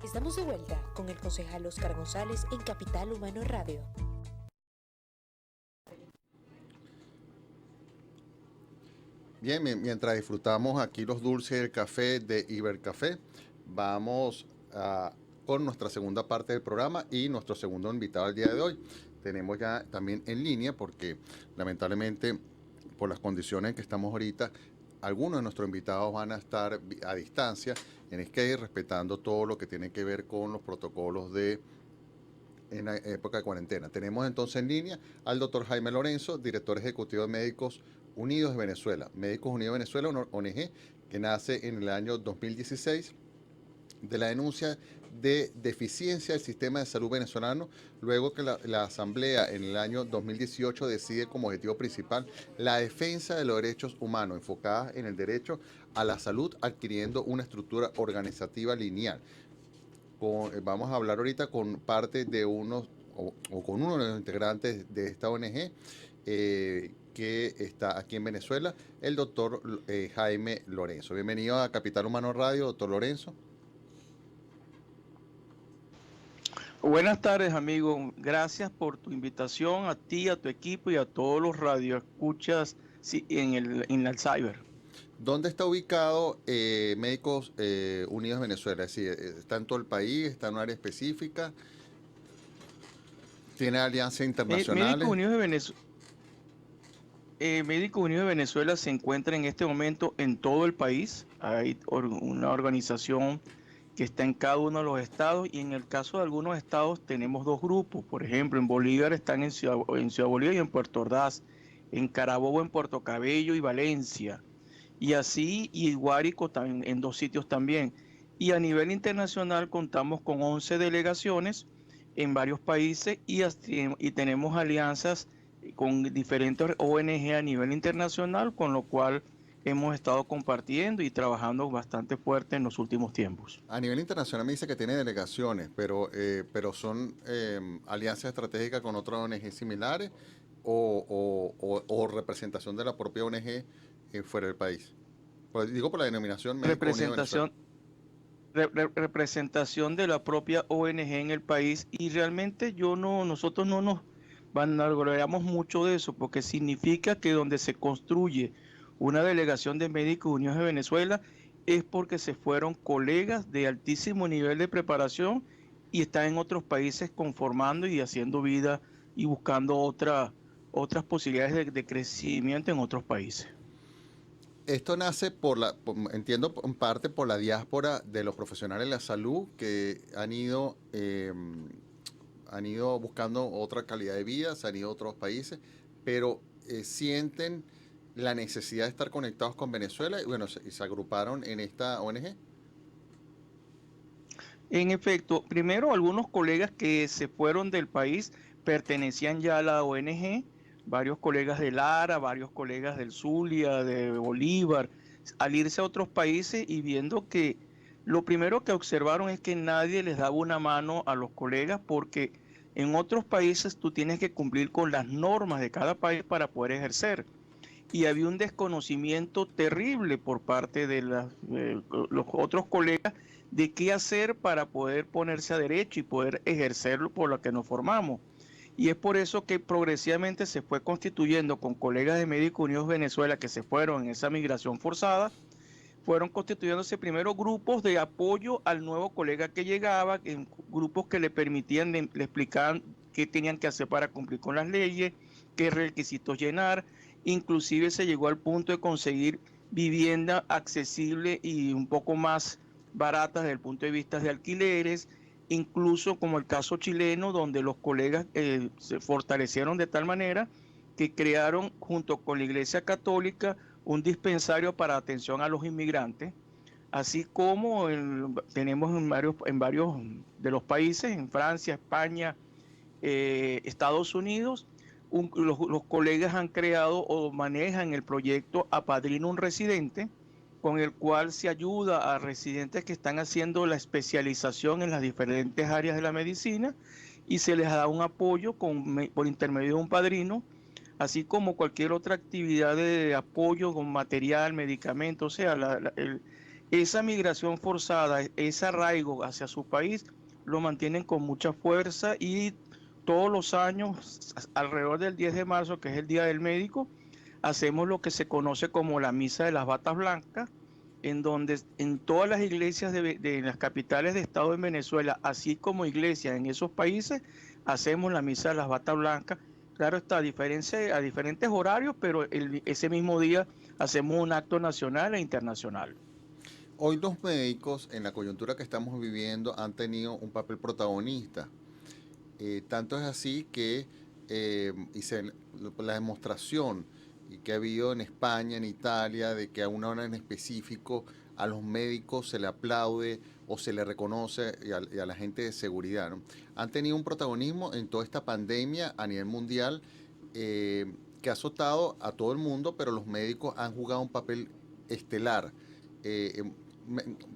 Estamos de vuelta con el concejal Oscar González en Capital Humano Radio. Bien, mientras disfrutamos aquí los dulces del café de Ibercafé, vamos con nuestra segunda parte del programa y nuestro segundo invitado al día de hoy. Tenemos ya también en línea porque lamentablemente por las condiciones en que estamos ahorita, algunos de nuestros invitados van a estar a distancia en Skype respetando todo lo que tiene que ver con los protocolos en la época de cuarentena. Tenemos entonces en línea al doctor Jaime Lorenzo, director ejecutivo de Médicos Unidos de Venezuela. Médicos Unidos de Venezuela, una ONG que nace en el año 2016 de la denuncia de deficiencia del sistema de salud venezolano, luego que la Asamblea en el año 2018 decide como objetivo principal la defensa de los derechos humanos, enfocada en el derecho a la salud, adquiriendo una estructura organizativa lineal. Vamos a hablar ahorita con parte de con uno de los integrantes de esta ONG que está aquí en Venezuela, el doctor Jaime Lorenzo. Bienvenido a Capital Humano Radio, doctor Lorenzo. Buenas tardes, amigo. Gracias por tu invitación a ti, a tu equipo y a todos los radioescuchas en el cyber. ¿Dónde está ubicado Médicos Unidos de Venezuela? Es decir, ¿está en todo el país? ¿Está en un área específica? ¿Tiene alianzas internacionales? Médicos Unidos de Venezuela se encuentra en este momento en todo el país. Hay una organización que está en cada uno de los estados, y en el caso de algunos estados tenemos dos grupos. Por ejemplo, en Bolívar están en Ciudad Bolívar y en Puerto Ordaz, en Carabobo, en Puerto Cabello y Valencia, y así, y Guárico también, en dos sitios también. Y a nivel internacional contamos con 11 delegaciones en varios países y tenemos alianzas con diferentes ONG a nivel internacional, con lo cual hemos estado compartiendo y trabajando bastante fuerte en los últimos tiempos. A nivel internacional me dice que tiene delegaciones, pero son alianzas estratégicas con otras ONG similares o representación de la propia ONG fuera del país. Pues digo por la denominación Médicos Unidos de Venezuela. Representación de la propia ONG en el país, y realmente nosotros no nos vanagloriamos mucho de eso, porque significa que donde se construye una delegación de Médicos Unidos de Venezuela es porque se fueron colegas de altísimo nivel de preparación y están en otros países conformando y haciendo vida y buscando otras posibilidades de crecimiento en otros países. Esto nace entiendo en parte por la diáspora de los profesionales de la salud que han ido buscando otra calidad de vida, se han ido a otros países, pero sienten la necesidad de estar conectados con Venezuela y se agruparon en esta ONG. En efecto, primero algunos colegas que se fueron del país pertenecían ya a la ONG, varios colegas de Lara, varios colegas del Zulia, de Bolívar, al irse a otros países y viendo que lo primero que observaron es que nadie les daba una mano a los colegas, porque en otros países tú tienes que cumplir con las normas de cada país para poder ejercer. Y había un desconocimiento terrible por parte de los otros colegas de qué hacer para poder ponerse a derecho y poder ejercerlo por lo que nos formamos. Y es por eso que progresivamente se fue constituyendo, con colegas de Médicos Unidos Venezuela que se fueron en esa migración forzada, fueron constituyéndose primero grupos de apoyo al nuevo colega que llegaba, grupos que le permitían, le explicaban qué tenían que hacer para cumplir con las leyes, qué requisitos llenar. Inclusive se llegó al punto de conseguir vivienda accesible y un poco más barata desde el punto de vista de alquileres, incluso como el caso chileno, donde los colegas se fortalecieron de tal manera que crearon junto con la Iglesia Católica un dispensario para atención a los inmigrantes, así como tenemos en varios de los países, en Francia, España, Estados Unidos. Los colegas han creado o manejan el proyecto Apadrino un Residente, con el cual se ayuda a residentes que están haciendo la especialización en las diferentes áreas de la medicina, y se les da un apoyo por intermedio de un padrino, así como cualquier otra actividad de apoyo con material, medicamentos. O sea, esa migración forzada, ese arraigo hacia su país, lo mantienen con mucha fuerza y todos los años, alrededor del 10 de marzo, que es el Día del Médico, hacemos lo que se conoce como la Misa de las Batas Blancas, en donde en todas las iglesias de las capitales de Estado en Venezuela, así como iglesias en esos países, hacemos la Misa de las Batas Blancas. Claro está, a diferentes horarios, pero ese mismo día hacemos un acto nacional e internacional. Hoy los médicos, en la coyuntura que estamos viviendo, han tenido un papel protagonista. Tanto es así que la demostración que ha habido en España, en Italia, de que a una hora en específico a los médicos se le aplaude o se le reconoce y a la gente de seguridad, ¿no? Han tenido un protagonismo en toda esta pandemia a nivel mundial que ha azotado a todo el mundo, pero los médicos han jugado un papel estelar. Eh,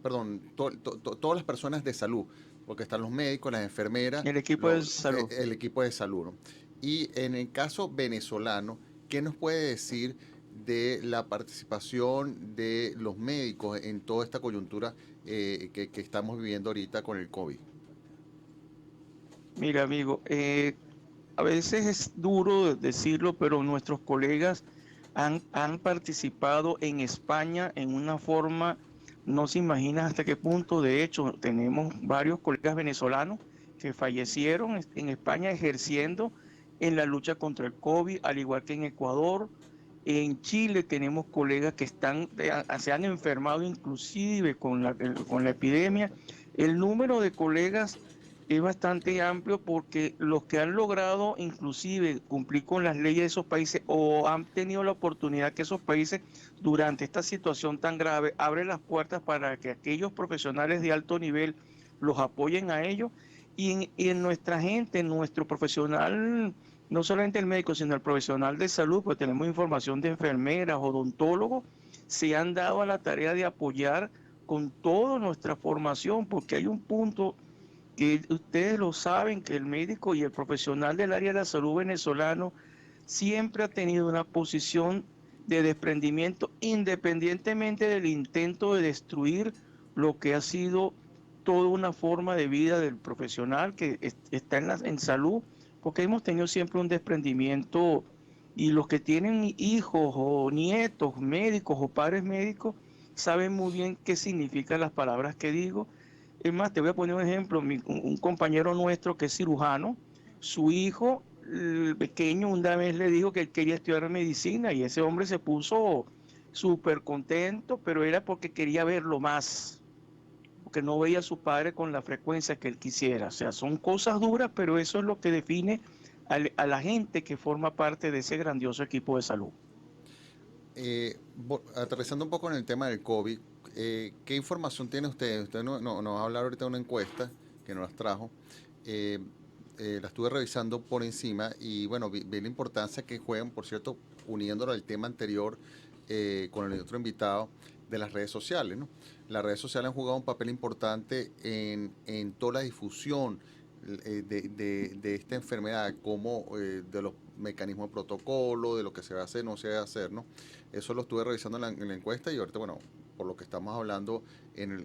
todas las personas de salud, porque están los médicos, las enfermeras, El equipo de salud. el equipo de salud, ¿no? Y en el caso venezolano, ¿qué nos puede decir de la participación de los médicos en toda esta coyuntura que estamos viviendo ahorita con el COVID? Mira, amigo, a veces es duro decirlo, pero nuestros colegas han participado en España en una forma, no se imagina hasta qué punto. De hecho, tenemos varios colegas venezolanos que fallecieron en España ejerciendo en la lucha contra el COVID, al igual que en Ecuador. En Chile tenemos colegas que se han enfermado inclusive con la epidemia. El número de colegas es bastante amplio porque los que han logrado inclusive cumplir con las leyes de esos países o han tenido la oportunidad que esos países durante esta situación tan grave abren las puertas para que aquellos profesionales de alto nivel los apoyen a ellos y en nuestra gente, en nuestro profesional, no solamente el médico, sino el profesional de salud, pues tenemos información de enfermeras, odontólogos, se han dado a la tarea de apoyar con toda nuestra formación, porque hay un punto que ustedes lo saben, que el médico y el profesional del área de la salud venezolano siempre ha tenido una posición de desprendimiento independientemente del intento de destruir lo que ha sido toda una forma de vida del profesional que está en salud, porque hemos tenido siempre un desprendimiento y los que tienen hijos o nietos médicos o padres médicos saben muy bien qué significan las palabras que digo. Es más, te voy a poner un ejemplo. Un compañero nuestro que es cirujano, su hijo el pequeño una vez le dijo que él quería estudiar medicina y ese hombre se puso súper contento, pero era porque quería verlo más, porque no veía a su padre con la frecuencia que él quisiera. O sea, son cosas duras, pero eso es lo que define a la gente que forma parte de ese grandioso equipo de salud. Aterrizando un poco en el tema del COVID, ¿qué información tiene usted? Usted nos va a hablar ahorita de una encuesta que nos trajo. La estuve revisando por encima y bueno, vi la importancia que juegan, por cierto, uniéndolo al tema anterior con el otro invitado, de las redes sociales, ¿no? Las redes sociales han jugado un papel importante en toda la difusión de esta enfermedad, como de los mecanismos de protocolo, de lo que se va a hacer, no se va a hacer, ¿no? Eso lo estuve revisando en la encuesta y ahorita, bueno, por lo que estamos hablando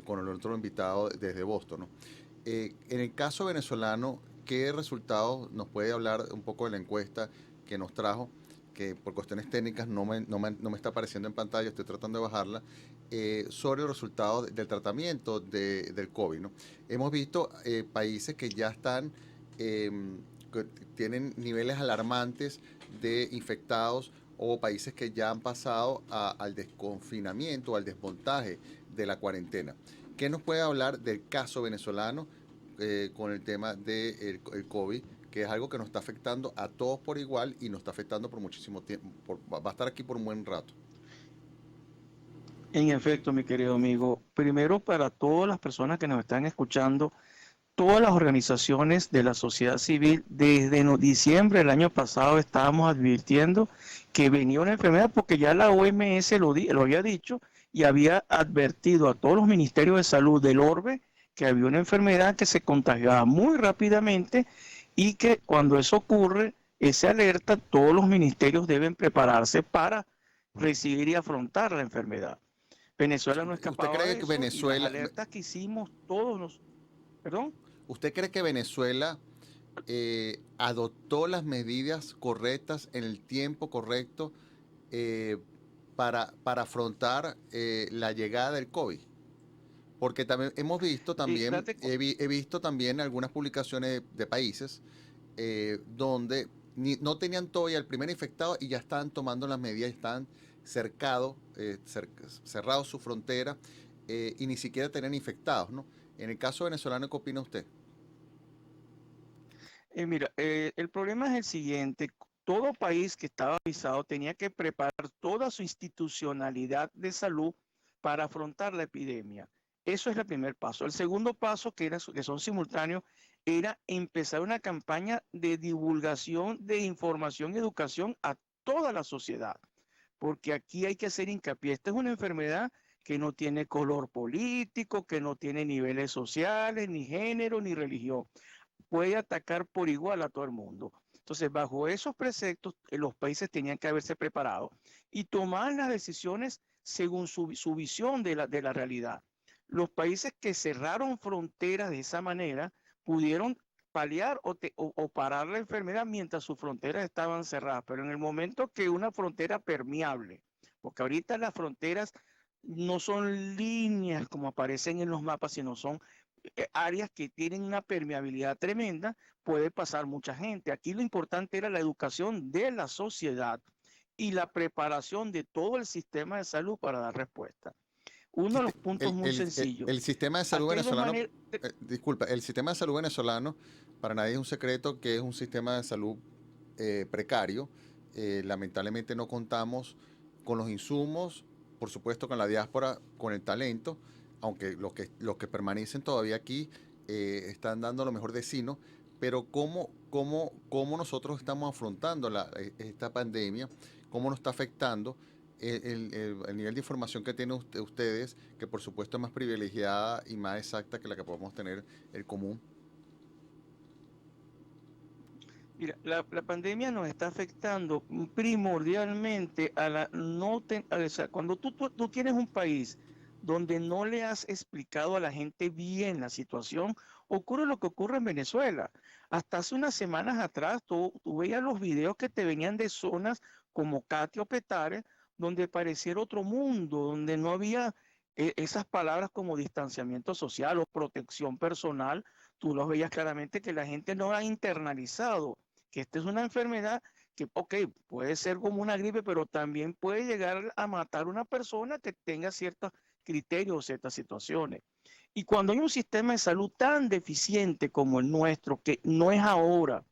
con el otro invitado desde Boston, ¿no? En el caso venezolano, ¿qué resultados nos puede hablar un poco de la encuesta que nos trajo? Que por cuestiones técnicas no me está apareciendo en pantalla, estoy tratando de bajarla, sobre los resultados del tratamiento del COVID, ¿no? Hemos visto países que ya están, que tienen niveles alarmantes de infectados o países que ya han pasado al desconfinamiento, al desmontaje de la cuarentena. ¿Qué nos puede hablar del caso venezolano con el tema del COVID? Que es algo que nos está afectando a todos por igual y nos está afectando por muchísimo tiempo. Va a estar aquí por un buen rato. En efecto, mi querido amigo, primero para todas las personas que nos están escuchando, todas las organizaciones de la sociedad civil, desde diciembre del año pasado estábamos advirtiendo que venía una enfermedad porque ya la OMS lo había dicho y había advertido a todos los ministerios de salud del orbe que había una enfermedad que se contagiaba muy rápidamente y que cuando eso ocurre, esa alerta, todos los ministerios deben prepararse para recibir y afrontar la enfermedad. Venezuela no ¿Usted escapaba cree de que eso y las Venezuela, alertas que hicimos todos nos... ¿Perdón? usted cree que Venezuela adoptó las medidas correctas en el tiempo correcto eh, para afrontar la llegada del COVID? Porque también hemos visto también, Date, he visto también algunas publicaciones de países donde no tenían todavía el primer infectado y ya estaban tomando las medidas, estaban cercados, cerrados su frontera y ni siquiera tenían infectados, ¿no? En el caso venezolano, ¿qué opina usted? mira, el problema es el siguiente. Todo país que estaba avisado tenía que preparar toda su institucionalidad de salud para afrontar la epidemia. Eso es el primer paso. El segundo paso, que son simultáneos, era empezar una campaña de divulgación de información y educación a toda la sociedad, porque aquí hay que hacer hincapié. Esta es una enfermedad que no tiene color político, que no tiene niveles sociales, ni género, ni religión, puede atacar por igual a todo el mundo. Entonces, bajo esos preceptos, los países tenían que haberse preparado y tomar las decisiones según su visión de la realidad. Los países que cerraron fronteras de esa manera pudieron paliar o parar la enfermedad mientras sus fronteras estaban cerradas, pero en el momento que una frontera permeable, porque ahorita las fronteras no son líneas como aparecen en los mapas, sino son áreas que tienen una permeabilidad tremenda, puede pasar mucha gente. Aquí lo importante era la educación de la sociedad y la preparación de todo el sistema de salud para dar respuesta. Uno de los puntos muy sencillos. El sistema de salud Aquí hay dos venezolano, maneras. disculpa, el sistema de salud venezolano, para nadie es un secreto que es un sistema de salud precario. Lamentablemente no contamos con los insumos, por supuesto con la diáspora, con el talento, aunque los que permanecen todavía aquí están dando lo mejor de sí, ¿no? Pero ¿cómo nosotros estamos afrontando esta pandemia? ¿Cómo nos está afectando? El nivel de información que tienen ustedes, que por supuesto es más privilegiada y más exacta que la que podemos tener el común. Mira, la pandemia nos está afectando primordialmente a la no o sea, cuando tú tienes un país donde no le has explicado a la gente bien la situación, ocurre lo que ocurre en Venezuela. Hasta hace unas semanas atrás, tú veías los videos que te venían de zonas como Catia o Petare, donde pareciera otro mundo, donde no había esas palabras como distanciamiento social o protección personal. Tú los veías claramente que la gente no ha internalizado que esta es una enfermedad que, ok, puede ser como una gripe, pero también puede llegar a matar a una persona que tenga ciertos criterios o ciertas situaciones. Y cuando hay un sistema de salud tan deficiente como el nuestro, que no es ahora,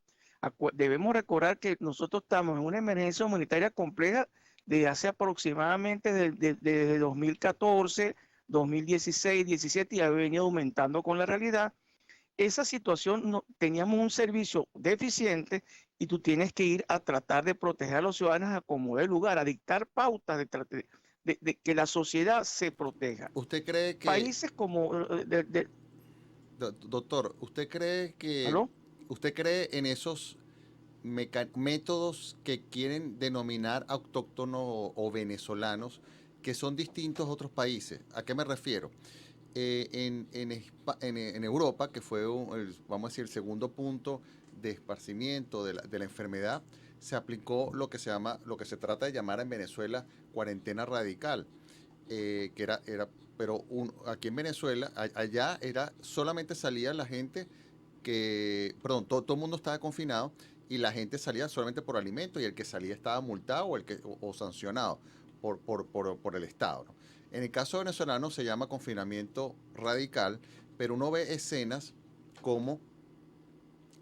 debemos recordar que nosotros estamos en una emergencia humanitaria compleja desde hace aproximadamente desde 2014, 2016, 17 y ha venido aumentando con la realidad. Esa situación, no, teníamos un servicio deficiente y tú tienes que ir a tratar de proteger a los ciudadanos a como dé lugar, a dictar pautas de que la sociedad se proteja. ¿Usted cree que, Países como... doctor, ¿Aló? usted cree en esos métodos que quieren denominar autóctonos o venezolanos, que son distintos a otros países? ¿A qué me refiero? En Europa, que fue, vamos a decir, el segundo punto de esparcimiento de la enfermedad, se aplicó lo que se llama, lo que se trata de llamar en Venezuela cuarentena radical, que pero aquí en Venezuela, allá era solamente salía la gente perdón, todo el mundo estaba confinado y la gente salía solamente por alimentos y el que salía estaba multado o sancionado por el Estado, ¿no? En el caso venezolano se llama confinamiento radical, pero uno ve escenas como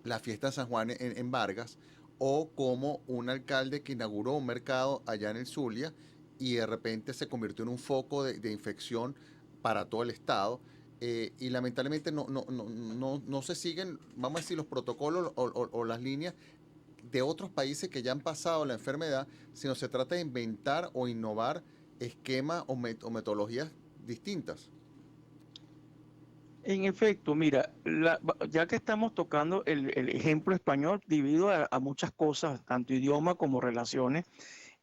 la fiesta de San Juan en Vargas o como un alcalde que inauguró un mercado allá en el Zulia y de repente se convirtió en un foco de infección para todo el estado. Y lamentablemente no se siguen, vamos a decir, los protocolos o las líneas de otros países que ya han pasado la enfermedad, sino se trata de inventar o innovar esquemas o metodologías distintas. En efecto, mira, ya que estamos tocando el ejemplo español, debido a muchas cosas, tanto idioma como relaciones,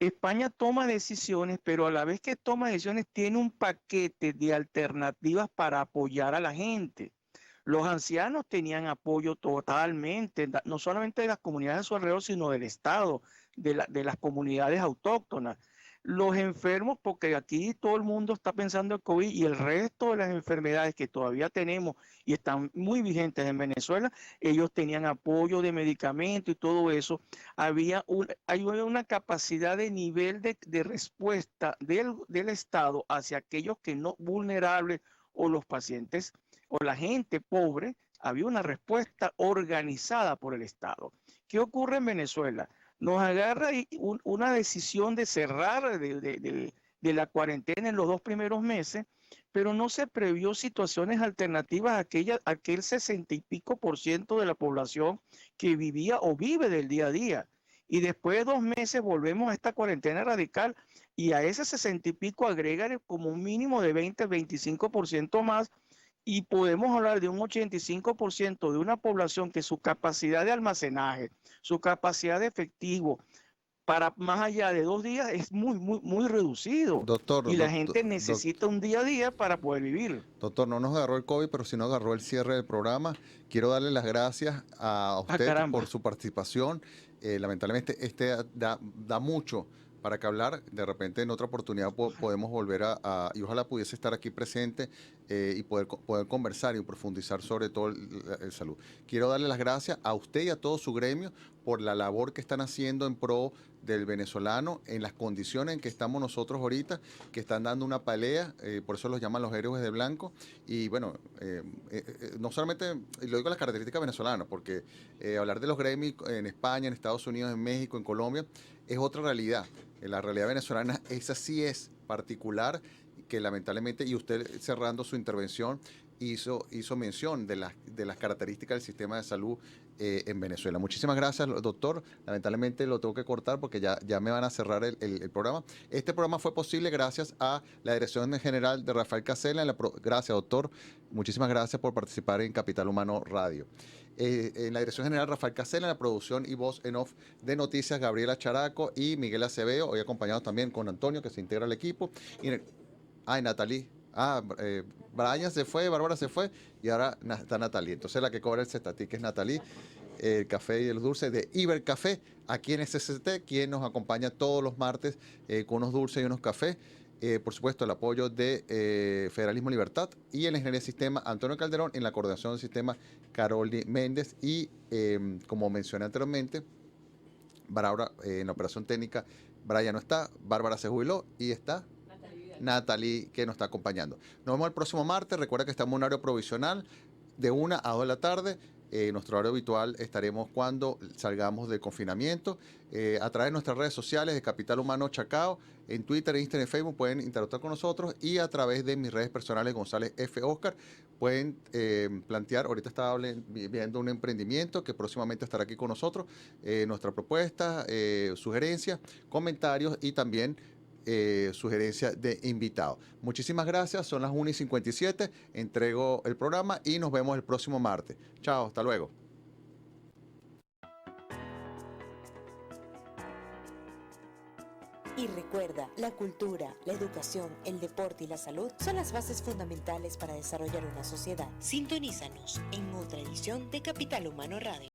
España toma decisiones, pero a la vez que toma decisiones tiene un paquete de alternativas para apoyar a la gente. Los ancianos tenían apoyo totalmente, no solamente de las comunidades a su alrededor, sino del Estado, de las comunidades autóctonas. Los enfermos, porque aquí todo el mundo está pensando en COVID y el resto de las enfermedades que todavía tenemos y están muy vigentes en Venezuela, ellos tenían apoyo de medicamentos y todo eso. Hay una capacidad de nivel de respuesta del Estado hacia aquellos que no vulnerables o los pacientes o la gente pobre. Había una respuesta organizada por el Estado. ¿Qué ocurre en Venezuela? Nos agarra una decisión de cerrar de la cuarentena en los 2 primeros meses, pero no se previó situaciones alternativas a aquel 60 y pico % de la población que vivía o vive del día a día. Y después de 2 meses volvemos a esta cuarentena radical y a ese 60 y pico agrega como un mínimo de 20-25% más, y podemos hablar de un 85% de una población que su capacidad de almacenaje, su capacidad de efectivo para más allá de 2 días es muy reducido. Doctor, Y la gente necesita un día a día para poder vivir. Doctor, no nos agarró el COVID, pero sí nos agarró el cierre del programa. Quiero darle las gracias a usted por su participación. Lamentablemente da mucho para que hablar. De repente en otra oportunidad podemos volver y ojalá pudiese estar aquí presente y poder conversar y profundizar sobre todo el salud. Quiero darle las gracias a usted y a todo su gremio por la labor que están haciendo en pro del venezolano en las condiciones en que estamos nosotros ahorita, que están dando una pelea, por eso los llaman los héroes de blanco. Y bueno, no solamente, y lo digo las características venezolanas, porque hablar de los gremios en España, en Estados Unidos, en México, en Colombia, es otra realidad. La realidad venezolana, esa sí es particular, que lamentablemente, y usted cerrando su intervención, hizo mención de las características del sistema de salud en Venezuela. Muchísimas gracias, doctor. Lamentablemente lo tengo que cortar porque ya me van a cerrar el programa. Este programa fue posible gracias a la Dirección General de Rafael Casella. Gracias, doctor. Muchísimas gracias por participar en Capital Humano Radio. En la Dirección General Rafael Casella, en la producción y voz en off de noticias Gabriela Characo y Miguel Acevedo, hoy acompañados también con Antonio, que se integra al equipo. Y Natalie. Brian se fue, Bárbara se fue y ahora está Natalie. Entonces la que cobra el cestatic es Natalie, el café y el dulce de Ibercafé, aquí en SCT, quien nos acompaña todos los martes con unos dulces y unos cafés. Por supuesto, el apoyo de Federalismo Libertad y en la Ingeniería de Sistema Antonio Calderón, en la coordinación del sistema Carolina Méndez y, como mencioné anteriormente, en la operación técnica, Brian no está, Bárbara se jubiló y está Natalie, que nos está acompañando. Nos vemos el próximo martes. Recuerda que estamos en un horario provisional de 1 a 2 de la tarde. Nuestro horario habitual estaremos cuando salgamos del confinamiento. A través de nuestras redes sociales de Capital Humano Chacao, en Twitter, Instagram y Facebook pueden interactuar con nosotros, y a través de mis redes personales González F. Oscar pueden plantear. Ahorita estaba viendo un emprendimiento que próximamente estará aquí con nosotros, nuestra propuesta, sugerencias, comentarios y también sugerencia de invitado. Muchísimas gracias, son las 1:57, entrego el programa y nos vemos el próximo martes. Chao, hasta luego. Y recuerda, la cultura, la educación, el deporte y la salud son las bases fundamentales para desarrollar una sociedad. Sintonízanos en otra edición de Capital Humano Radio.